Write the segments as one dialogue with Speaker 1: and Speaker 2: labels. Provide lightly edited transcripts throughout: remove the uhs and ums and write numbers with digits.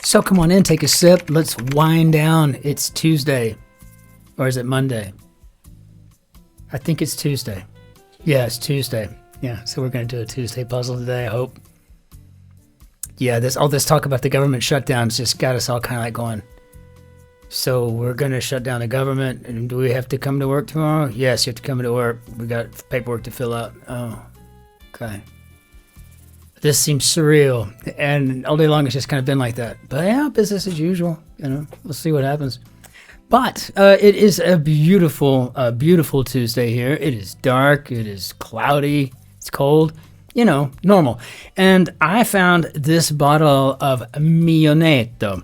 Speaker 1: So come on in, take a sip. Let's wind down. It's Tuesday. Or is it Monday? I think it's Tuesday. Yeah, it's Tuesday. Yeah, so we're going to do a Tuesday puzzle today, I hope. Yeah, all this talk about the government shutdowns just got us all kind of like going, so we're going to shut down the government, and do we have to come to work tomorrow? Yes, you have to come to work. We got paperwork to fill out. Oh, okay. This seems surreal, and all day long it's just kind of been like that. But yeah, business as usual, we'll see what happens. But it is a beautiful Tuesday here. It is dark, it is cloudy, it's cold, normal. And I found this bottle of Mionetto,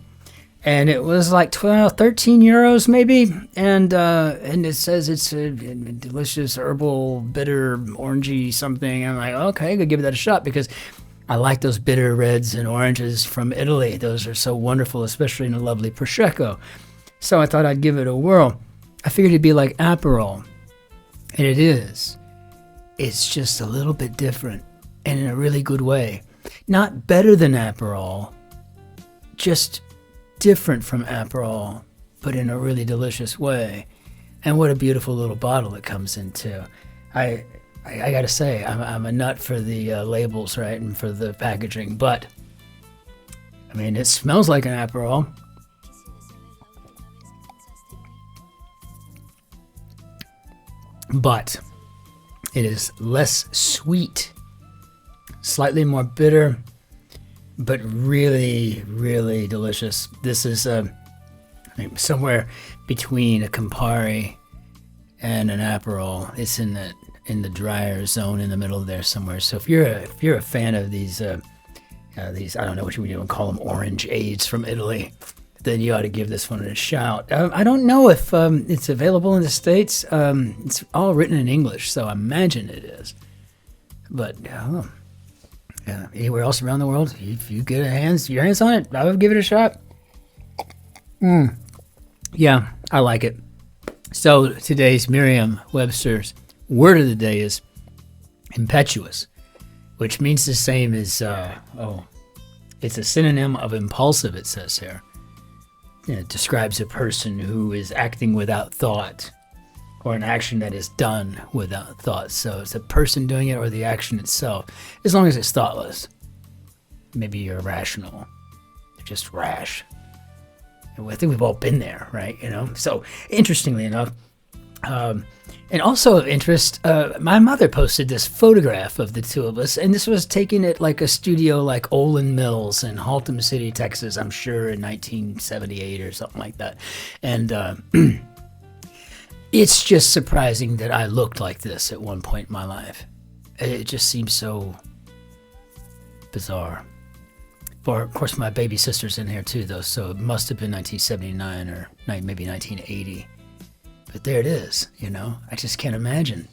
Speaker 1: and it was like 13 euros maybe, and it says it's a delicious herbal, bitter, orangey something. I'm like, okay, I'm gonna give that a shot because I like those bitter reds and oranges from Italy. Those are so wonderful, especially in a lovely Prosecco. So I thought I'd give it a whirl. I figured it'd be like Aperol, and it is. It's just a little bit different, and in a really good way. Not better than Aperol, just different from Aperol, but in a really delicious way. And what a beautiful little bottle it comes in too. I gotta say, I'm a nut for the labels, right, and for the packaging, but I mean, it smells like an Aperol. But it is less sweet, slightly more bitter, but really, really delicious. This is somewhere between a Campari and an Aperol. It's in the drier zone in the middle there somewhere. So if you're a fan of these I don't know what you would even call them, orange aids from Italy, then you ought to give this one a shout. I don't know if it's available in the States. It's all written in English, so I imagine it is. But anywhere else around the world, if you get your hands on it, I would give it a shot. Yeah, I like it. So today's Merriam-Webster's word of the day is impetuous, which means the same as, it's a synonym of impulsive, it says here. It describes a person who is acting without thought, or an action that is done without thought. So it's a person doing it or the action itself, as long as it's thoughtless. Maybe you're irrational. You're just rash. And I think we've all been there, right? So interestingly enough, and also of interest, my mother posted this photograph of the two of us, and this was taken at like a studio like Olin Mills in Haltom City, Texas, I'm sure in 1978 or something like that. And it's just surprising that I looked like this at one point in my life. It just seems so bizarre. Of course, my baby sister's in here too, though, so it must have been 1979 or maybe 1980. But there it is, I just can't imagine.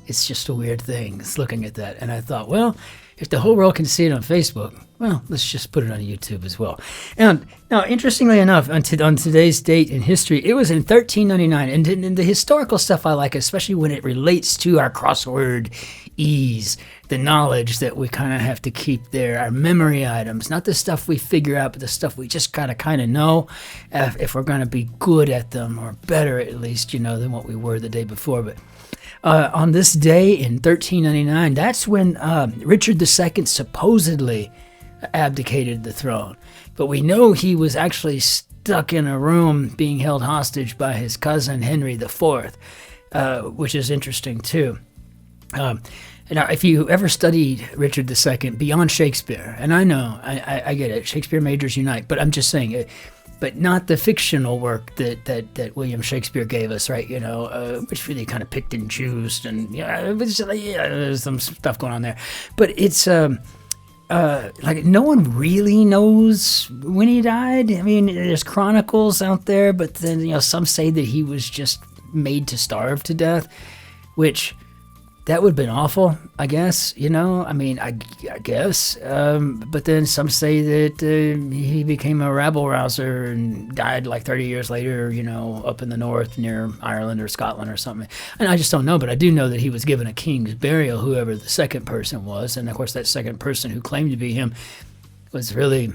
Speaker 1: It's just a weird thing. It's looking at that. And I thought, well, if the whole world can see it on Facebook, well, let's just put it on YouTube as well. And now, interestingly enough, on today's date in history, it was in 1399. And in the historical stuff I like, especially when it relates to our crossword ease, the knowledge that we kind of have to keep there, our memory items, not the stuff we figure out, but the stuff we just kind of know if we're going to be good at them, or better at least, than what we were the day before. But on this day in 1399, that's when Richard II supposedly abdicated the throne. But we know he was actually stuck in a room being held hostage by his cousin Henry IV, which is interesting too. Now, if you ever studied Richard II beyond Shakespeare, and I know, I get it, Shakespeare majors unite, but I'm just saying, but not the fictional work that William Shakespeare gave us, right? Which really kind of picked and choosed, and there's some stuff going on there. But it's like no one really knows when he died. I mean, there's chronicles out there, but then some say that he was just made to starve to death, which that would have been awful, I guess, I mean, I guess. But then some say that he became a rabble-rouser and died like 30 years later, up in the north near Ireland or Scotland or something. And I just don't know, but I do know that he was given a king's burial, whoever the second person was. And, of course, that second person who claimed to be him was really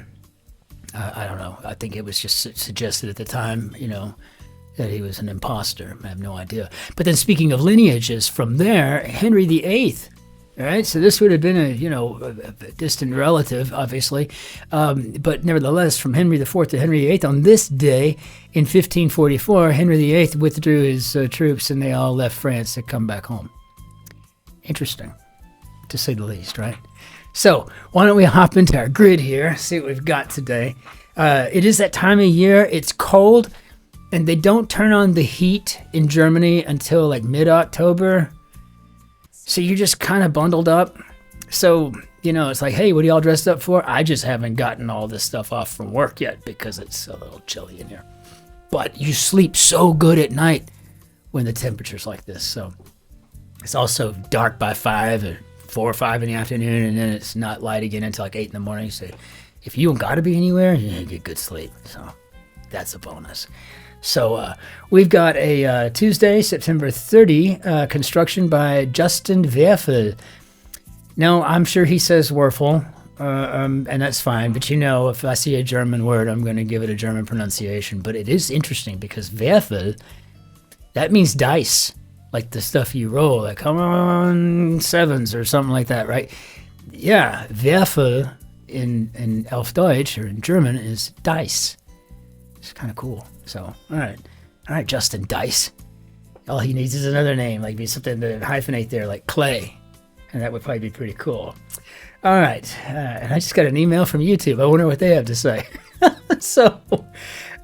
Speaker 1: I don't know. I think it was just suggested at the time, you know, that he was an imposter. I have no idea. But then speaking of lineages, from there, Henry VIII. All right, so this would have been a distant relative, obviously, but nevertheless, from Henry IV to Henry VIII, on this day in 1544, Henry VIII withdrew his troops, and they all left France to come back home. Interesting, to say the least, right? So why don't we hop into our grid here, see what we've got today. It is that time of year. It's cold, and they don't turn on the heat in Germany until like mid-October. So you're just kind of bundled up. So, you know, it's like, hey, what are y'all dressed up for? I just haven't gotten all this stuff off from work yet because it's a little chilly in here. But you sleep so good at night when the temperature's like this. So it's also dark by 5 or 4 or 5 in the afternoon, and then it's not light again until like 8 in the morning. So if you don't got to be anywhere, you get good sleep. So that's a bonus. So we've got a Tuesday, September 30, construction by Justin Werfel. Now, I'm sure he says Werfel, and that's fine. But, you know, if I see a German word, I'm going to give it a German pronunciation. But it is interesting because Werfel, that means dice, like the stuff you roll, like come on, sevens or something like that, right? Yeah, Werfel in Elf Deutsch or in German is dice. It's kind of cool. So, all right, Justin Dice. All he needs is another name, like be something to hyphenate there, like Clay, and that would probably be pretty cool. All right, and I just got an email from YouTube. I wonder what they have to say. So,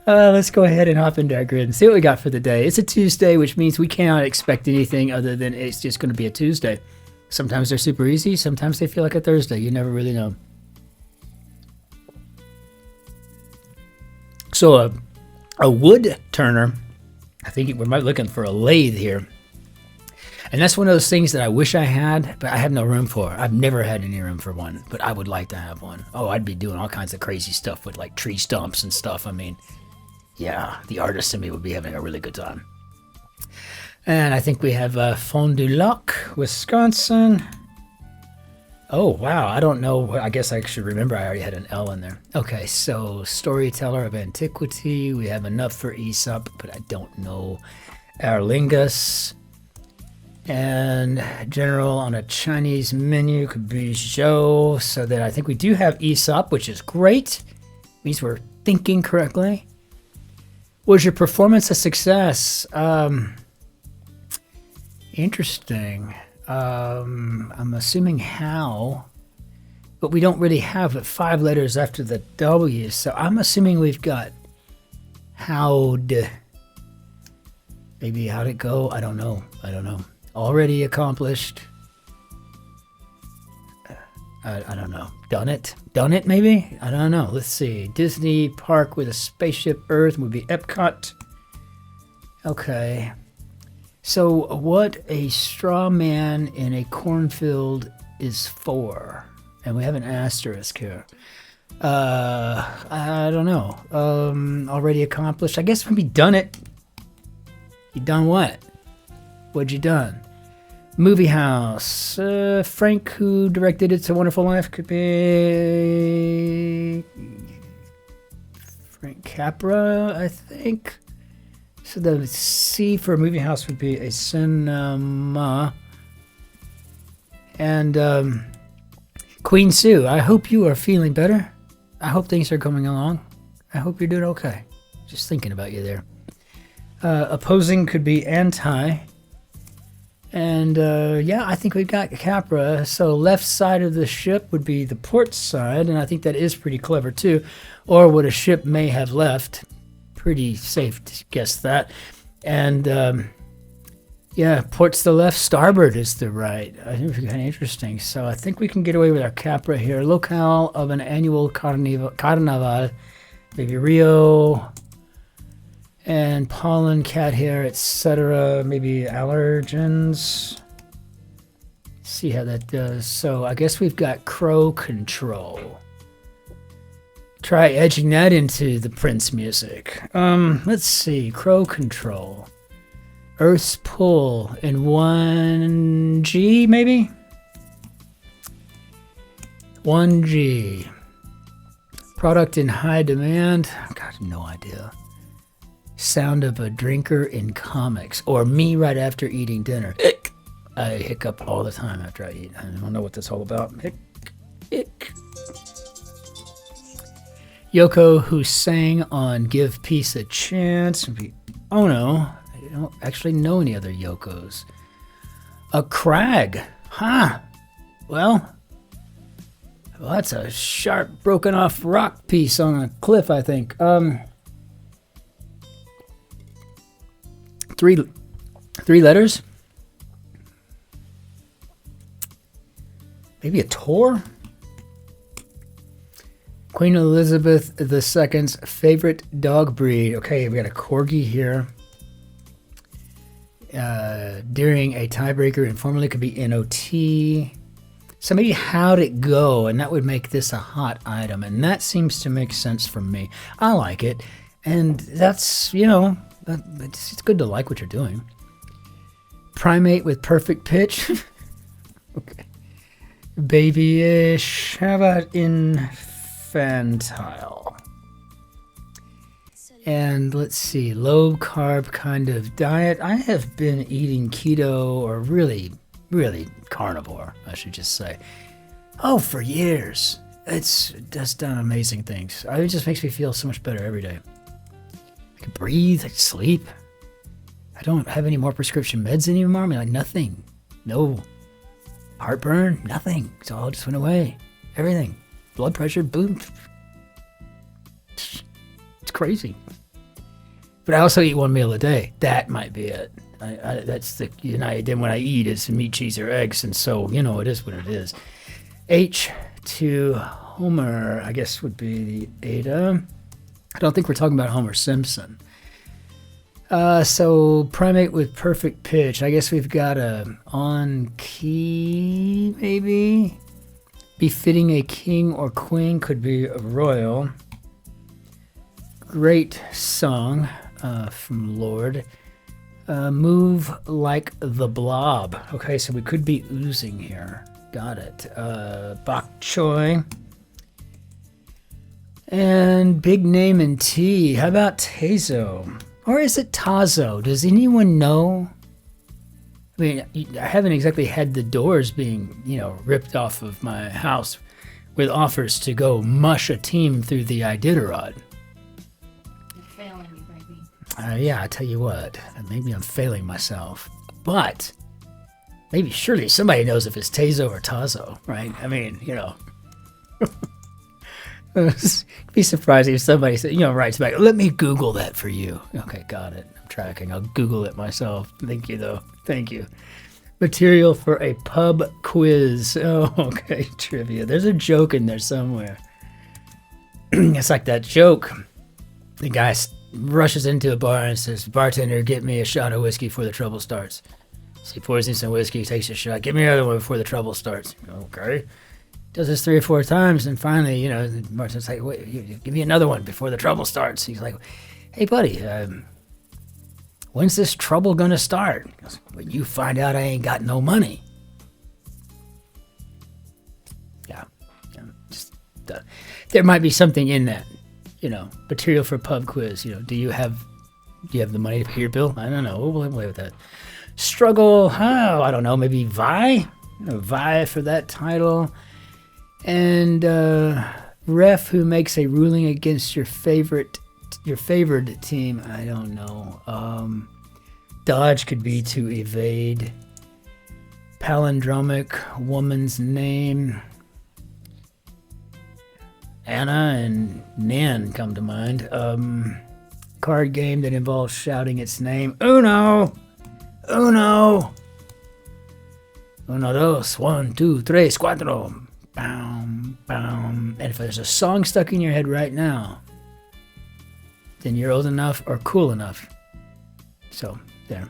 Speaker 1: let's go ahead and hop into our grid and see what we got for the day. It's a Tuesday, which means we cannot expect anything other than it's just going to be a Tuesday. Sometimes they're super easy. Sometimes they feel like a Thursday. You never really know. So, a wood turner, I think we're looking for a lathe here. And that's one of those things that I wish I had, but I have no room for. I've never had any room for one, but I would like to have one. Oh, I'd be doing all kinds of crazy stuff with like tree stumps and stuff. I mean, yeah, the artist in me would be having a really good time. And I think we have Fond du Lac, Wisconsin. Oh, wow. I don't know. I guess I should remember I already had an L in there. Okay, so Storyteller of Antiquity. We have enough for Aesop, but I don't know. Erlingus. And General on a Chinese menu could be Zhou. So then I think we do have Aesop, which is great. Means we're thinking correctly. Was your performance a success? Interesting. I'm assuming how, but we don't really have 5 letters after the W, so I'm assuming we've got how'd. Maybe how'd it go? I don't know. Already accomplished. I don't know. Done it maybe? I don't know. Let's see. Disney Park with a spaceship Earth would be Epcot. Okay. So what a straw man in a cornfield is for. And we have an asterisk here. I don't know. Already accomplished. I guess maybe done it. You done what? What'd you done? Movie house. Frank, who directed It's a Wonderful Life, could be Frank Capra, I think. So the C for a movie house would be a cinema. And Queen Sue, I hope you are feeling better. I hope things are going along. I hope you're doing okay. Just thinking about you there. Opposing could be anti. And yeah, I think we've got Capra. So left side of the ship would be the port side. And I think that is pretty clever too. Or what a ship may have left. Pretty safe to guess that. And yeah, port's the left, starboard is the right. I think it's kind of interesting. So I think we can get away with our Capra here. Locale of an annual carnival, maybe Rio, and pollen, cat hair, etc. Maybe allergens. See how that does. So I guess we've got crow control. Try edging that into the Prince music. Let's see. Crow control. Earth's pull in 1G, maybe? 1G. Product in high demand. God, no idea. Sound of a drinker in comics, or me right after eating dinner. Ick. I hiccup all the time after I eat. I don't know what that's all about. Ick. Ick. Yoko, who sang on Give Peace a Chance. Oh no, I don't actually know any other Yokos. A crag. Huh. Well, that's a sharp, broken off rock piece on a cliff, I think. Three letters? Maybe a Tor? Queen Elizabeth II's favorite dog breed. Okay, we got a Corgi here. During a tiebreaker, informally could be NOT. So maybe how'd it go? And that would make this a hot item. And that seems to make sense for me. I like it. And that's, you know, it's good to like what you're doing. Primate with perfect pitch. Okay. Babyish. How about infantile? And let's see, low carb kind of diet. I have been eating keto, or really carnivore, I should just say. Oh, for years. It's just done amazing things. It just makes me feel so much better every day. I can breathe, I can sleep. I don't have any more prescription meds anymore. I mean, like nothing. No heartburn, nothing. It all just went away. Everything. Blood pressure, boom. It's crazy. But I also eat one meal a day. That might be it. That's the, you know, then when I eat, it's meat, cheese, or eggs. And so, you know, it is what it is. H to Homer, I guess would be the Ada. I don't think we're talking about Homer Simpson. So primate with perfect pitch. I guess we've got a on key, maybe. Befitting a king or queen could be a royal. Great song from Lord. Move like the blob. Okay, so we could be oozing here. Got it. Bok choy. And big name in T. How about Tazo? Or is it Tazo? Does anyone know? I mean, I haven't exactly had the doors being, you know, ripped off of my house with offers to go mush a team through the Iditarod.
Speaker 2: You're failing me, baby.
Speaker 1: Yeah, I tell you what, maybe I'm failing myself. But maybe surely somebody knows if it's Tazo or Tazo, right? I mean, you know. Be surprised if somebody said, you know, writes back, let me Google that for you. Okay, got it. I'm tracking. I'll Google it myself. Thank you, though. Thank you. Material for a pub quiz. Oh, okay. Trivia. There's a joke in there somewhere. It's like that joke. The guy rushes into a bar and says, bartender, get me a shot of whiskey before the trouble starts. So he pours in some whiskey, takes a shot. Get me another one before the trouble starts. Okay. Does this 3 or 4 times, and finally, you know, Martin's like, wait, give me another one before the trouble starts. He's like, hey, buddy, when's this trouble gonna start? He goes, when you find out I ain't got no money. Yeah, just, there might be something in that, you know, material for pub quiz. You know, do you have the money to pay your bill? I don't know. We'll play with that. Struggle, I don't know, maybe vie? You know, vie for that title. And ref who makes a ruling against your favored team. I don't know. Dodge could be to evade. Palindromic woman's name. Anna and Nan come to mind. Card game that involves shouting its name. Uno! Uno! Uno, dos, 1, 2, 3, cuatro. Boom, boom. And if there's a song stuck in your head right now, then you're old enough or cool enough. So, there.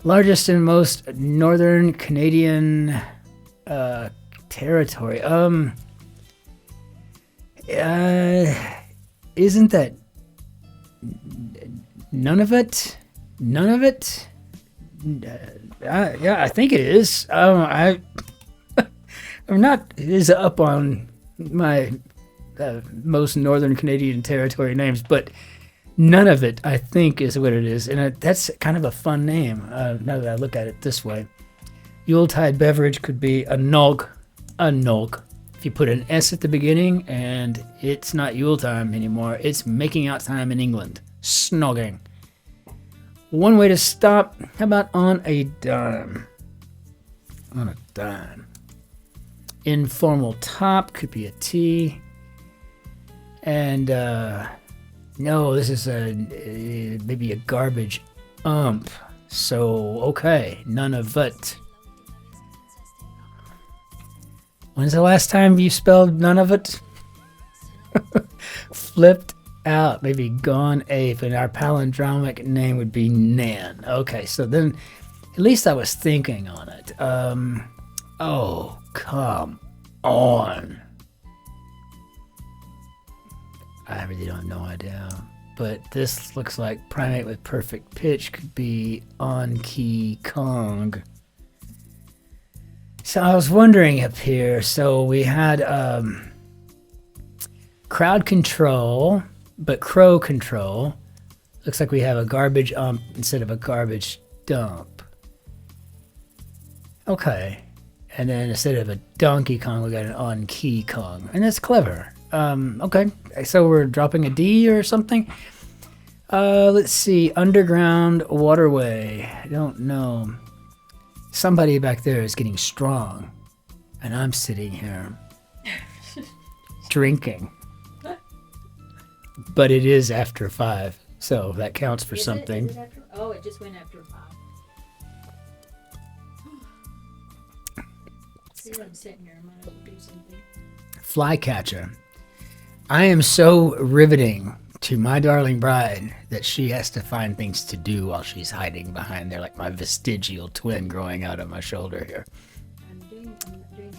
Speaker 1: Largest and most northern Canadian territory. Isn't that none of it? None of it? Yeah, I think it is. I'm not as up on my most Northern Canadian Territory names, but none of it, I think, is what it is. And that's kind of a fun name, now that I look at it this way. Yuletide beverage could be a nog. A nog. If you put an S at the beginning, and it's not Yule time anymore, it's making out time in England. Snogging. One way to stop, how about on a dime? On a dime. Informal top could be a T. And, no, this is maybe a garbage ump. So, okay, none of it. When's the last time you spelled none of it? Flipped out, maybe gone ape, and our palindromic name would be Nan. Okay, so then at least I was thinking on it. Oh, come on. I really don't have no idea. But this looks like primate with perfect pitch could be on key Kong. So I was wondering up here, so we had crowd control, but crow control. Looks like we have a garbage ump instead of a garbage dump. Okay. And then instead of a Donkey Kong, we got an on key Kong. And that's clever. Okay. So we're dropping a D or something. Let's see. Underground waterway. I don't know. Somebody back there is getting strong, and I'm sitting here drinking. But it is after 5, so that counts for something.
Speaker 2: Is it after? Oh, it just went after 5. See, I'm sitting here. I might as well do something.
Speaker 1: Flycatcher. I am so riveting to my darling bride that she has to find things to do while she's hiding behind there, like my vestigial twin growing out of my shoulder here.
Speaker 2: I'm doing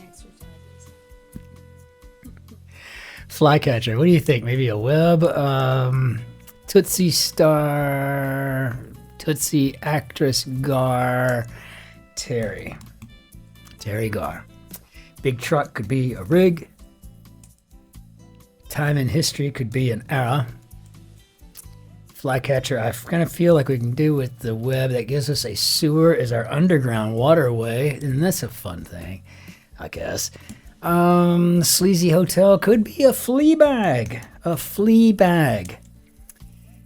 Speaker 2: exercises.
Speaker 1: Flycatcher, what do you think? Maybe a web? Tootsie Star, Tootsie Actress Gar, Terry Gar. Big truck could be a rig. Time in history could be an era. Flycatcher, I kind of feel like we can do with the web that gives us a sewer as our underground waterway, and that's a fun thing, I guess. Sleazy hotel could be a flea bag. A flea bag.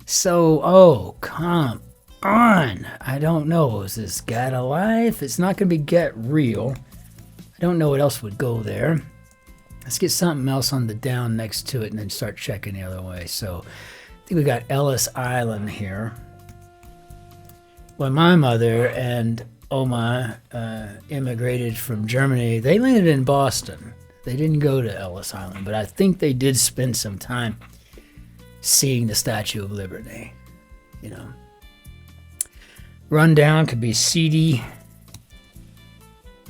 Speaker 1: So, oh, come on. I don't know. Is this Get a Life? It's not going to be Get Real. I don't know what else would go there. Let's get something else on the down next to it and then start checking the other way. So, I think we got Ellis Island here. When my mother and Oma immigrated from Germany, they landed in Boston. They didn't go to Ellis Island, but I think they did spend some time seeing the Statue of Liberty. You know, rundown could be seedy.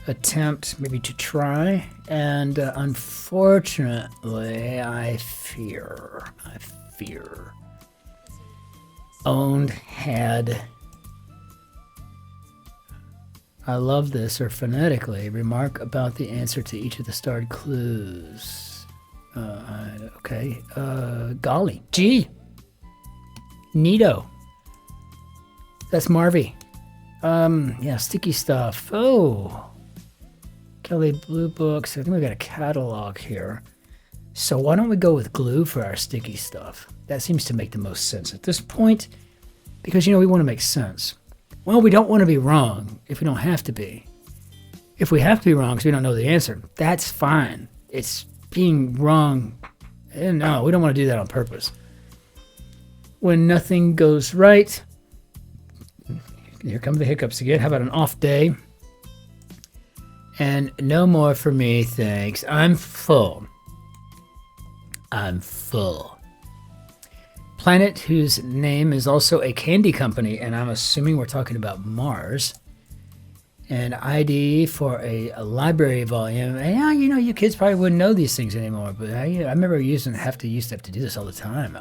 Speaker 1: Attempt maybe to try, and unfortunately, I fear. Owned, had. I love this, or phonetically, remark about the answer to each of the starred clues. Okay. Golly. Gee. Neato. That's Marvy. Yeah, sticky stuff. Oh. Kelly Blue Books. I think we got a catalog here. So why don't we go with glue for our sticky stuff? That seems to make the most sense at this point, because, you know, we want to make sense. Well, we don't want to be wrong if we don't have to be. If we have to be wrong because we don't know the answer, that's fine. It's being wrong. And no, we don't want to do that on purpose. When nothing goes right, here come the hiccups again. How about an off day? And no more for me, thanks. I'm full. Planet, whose name is also a candy company, and I'm assuming we're talking about Mars. And ID for a library volume. And yeah, you know, you kids probably wouldn't know these things anymore, but I remember used to have to do this all the time.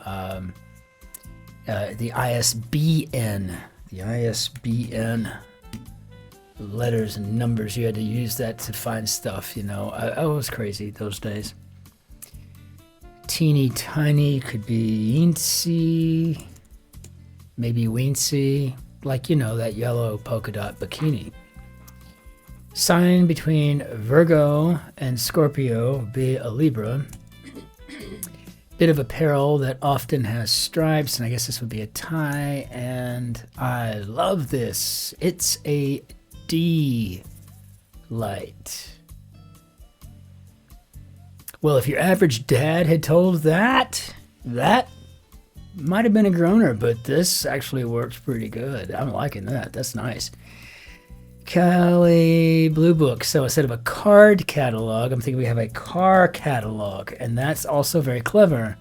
Speaker 1: The ISBN. The ISBN letters and numbers, you had to use that to find stuff, you know. I was crazy those days. Teeny tiny could be Eensy, maybe Weensy, like, you know, that yellow polka dot bikini. Sign between Virgo and Scorpio would be a Libra. Bit of apparel that often has stripes, and I guess this would be a tie, and I love this. It's a D light. Well, if your average dad had told that might have been a groaner, but this actually works pretty good. I'm liking that. That's nice. Cali Blue Book. So instead of a card catalog, I'm thinking we have a car catalog, and that's also very clever.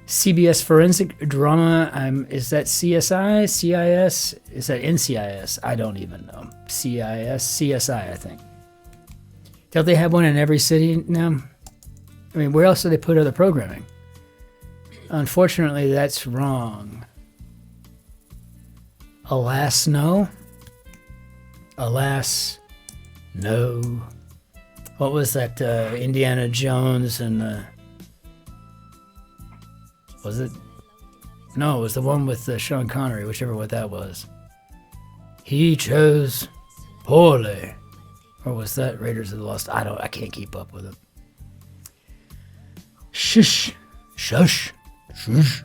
Speaker 1: CBS Forensic Drama. Is that CSI? CIS? Is that NCIS? I don't even know. CIS? CSI, I think. Don't they have one in every city now? I mean, where else do they put other programming? Unfortunately, that's wrong. Alas, no. Alas, no. What was that? Indiana Jones and was it? No, it was the one with Sean Connery, whichever what that was. He chose poorly, or was that Raiders of the Lost? I can't keep up with it. Shush, shush, shush.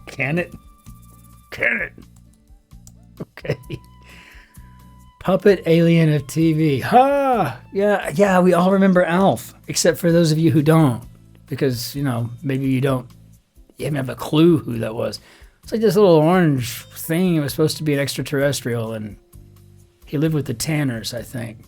Speaker 1: Can it? Can it? Okay. Puppet Alien of TV. Ha! Yeah, we all remember Alf, except for those of you who don't, because, you know, maybe you haven't have a clue who that was. It's like this little orange thing. It was supposed to be an extraterrestrial, and he lived with the Tanners, I think.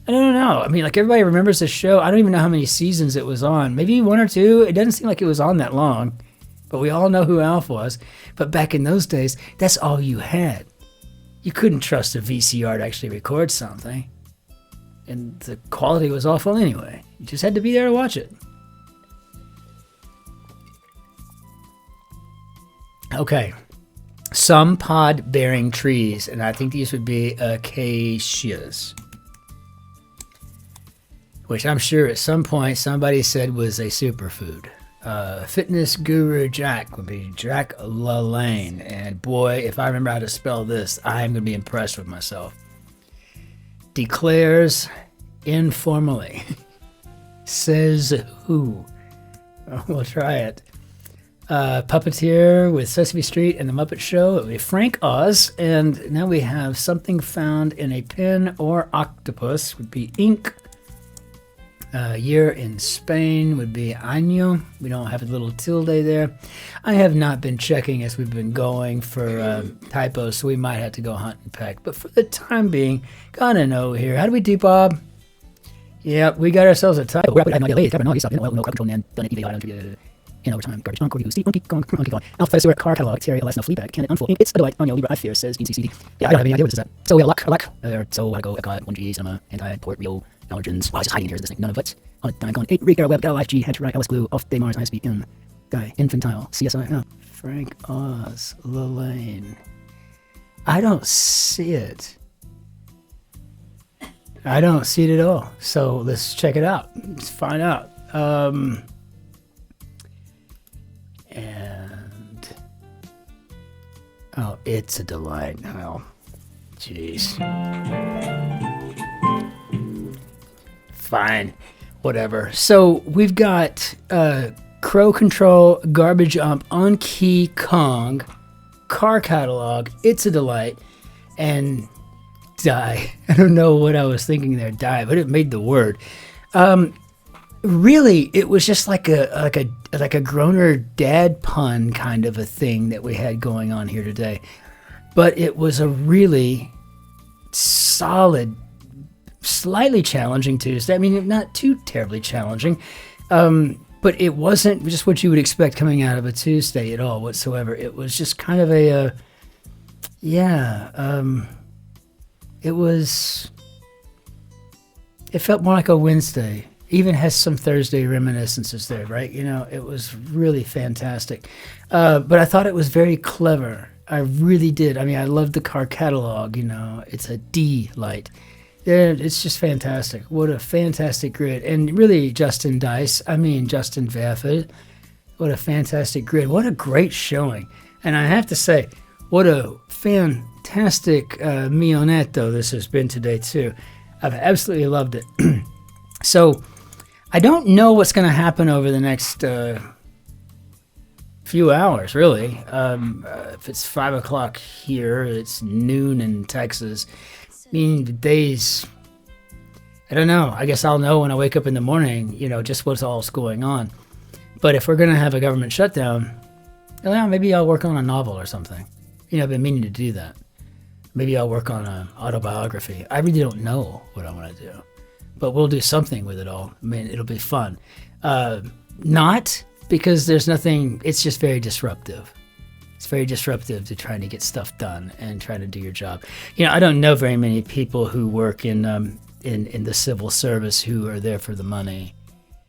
Speaker 1: I don't know. I mean, like, everybody remembers this show. I don't even know how many seasons it was on. Maybe 1 or 2. It doesn't seem like it was on that long, but we all know who Alf was. But back in those days, that's all you had. You couldn't trust a VCR to actually record something. And the quality was awful anyway. You just had to be there to watch it. Okay. Some pod-bearing trees, and I think these would be acacias, which I'm sure at some point somebody said was a superfood. Fitness guru Jack would be Jack LaLanne. And boy, if I remember how to spell this, I'm going to be impressed with myself. Declares informally. Says who? We'll try it. Puppeteer with Sesame Street and The Muppet Show. It would be Frank Oz. And now we have something found in a pen or octopus would be ink. Year in Spain would be año. We don't have a little tilde there. I have not been checking as we've been going for typos, so we might have to go hunt and peck. But for the time being, gotta know here. How do we do, Bob? Yep, we got ourselves a typo. In overtime, garbage on, Corby, Steve, Monkey Kong, Alpha, Sewer, Car Catalog, Terry, Alas, No Fleabag, Can It Unfold, It's a Delight, Anya, Libra, I Fear, says, ECCD. Yeah, I don't have any idea what this is. So, yeah, luck. So, I go, Ecot, 1G, Cinema, Anti-Port, Real, Allergens. Wow, it's just hiding here, this thing. None of it. On it, going 8, Rick, Web, Life G, Head to Right, Alice Glue, Off Day Mars, ISB, Guy, Infantile, CSI, Frank Oz, LaLanne. I don't see it. I don't see it at all. So, let's check it out. Let's find out. And oh, it's a delight. Oh, jeez. Fine, whatever. So we've got Crow Control, Garbage Ump, On Key Kong, Car Catalog, It's a Delight, and Die. I don't know what I was thinking there, Die, but it made the word. Really, it was just like a groaner dad pun kind of a thing that we had going on here today. But it was a really solid, slightly challenging Tuesday. I mean, not too terribly challenging, but it wasn't just what you would expect coming out of a Tuesday at all whatsoever. It was just kind of it felt more like a Wednesday. Even has some Thursday reminiscences there, right? You know, it was really fantastic. But I thought it was very clever. I really did. I mean, I loved the car catalog, you know. It's a D light. It's just fantastic. What a fantastic grid. And really, Justin Werfel, what a fantastic grid. What a great showing. And I have to say, what a fantastic Mionetto this has been today, too. I've absolutely loved it. So, I don't know what's going to happen over the next few hours, really. If it's 5 o'clock here, it's noon in Texas. Meaning the days, I don't know. I guess I'll know when I wake up in the morning, just what's all's going on. But if we're going to have a government shutdown, maybe I'll work on a novel or something. I've been meaning to do that. Maybe I'll work on an autobiography. I really don't know what I want to do. But we'll do something with it all. I mean, it'll be fun. Not because there's nothing, it's just very disruptive. It's very disruptive to trying to get stuff done and trying to do your job. I don't know very many people who work in the civil service who are there for the money.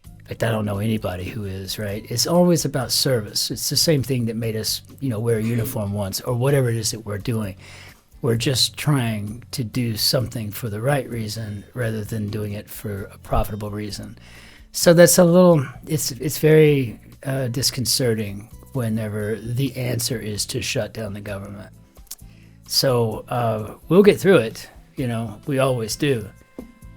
Speaker 1: In fact, I don't know anybody who is, right? It's always about service. It's the same thing that made us, wear a uniform once, or whatever it is that we're doing. We're just trying to do something for the right reason rather than doing it for a profitable reason. So that's it's very disconcerting whenever the answer is to shut down the government. So we'll get through it, we always do.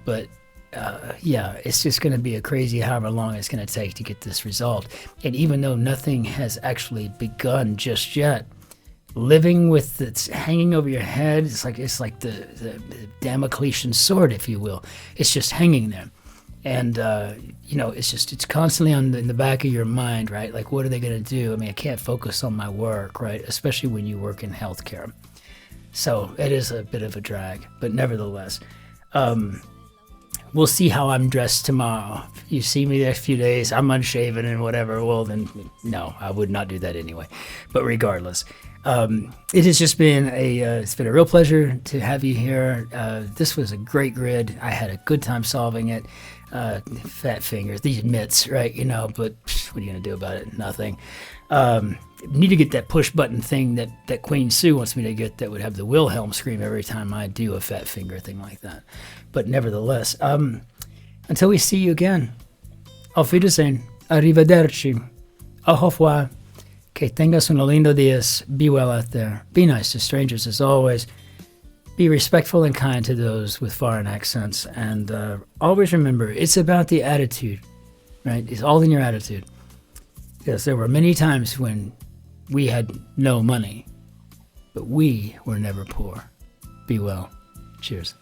Speaker 1: But it's just going to be a crazy however long it's going to take to get this resolved. And even though nothing has actually begun just yet, living with it hanging over your head, it's like the Damocletian sword, if you will. It's just hanging there. And, it's constantly in the back of your mind, right? Like, what are they going to do? I mean, I can't focus on my work, right? Especially when you work in healthcare. So it is a bit of a drag, but nevertheless, we'll see how I'm dressed tomorrow. If you see me the next few days, I'm unshaven and whatever, well, then no, I would not do that anyway. But regardless, it has just been it's been a real pleasure to have you here. This was a great grid. I had a good time solving it. Fat fingers, these mitts, right? But what are you going to do about it? Nothing. Need to get that push button thing that Queen Sue wants me to get that would have the Wilhelm scream every time I do a fat finger thing like that. But nevertheless, until we see you again, auf Wiedersehen, arrivederci, au revoir, que tengas un lindo días, be well out there, be nice to strangers as always, be respectful and kind to those with foreign accents, and always remember, it's about the attitude, right? It's all in your attitude. Yes, there were many times when we had no money, but we were never poor. Be well. Cheers.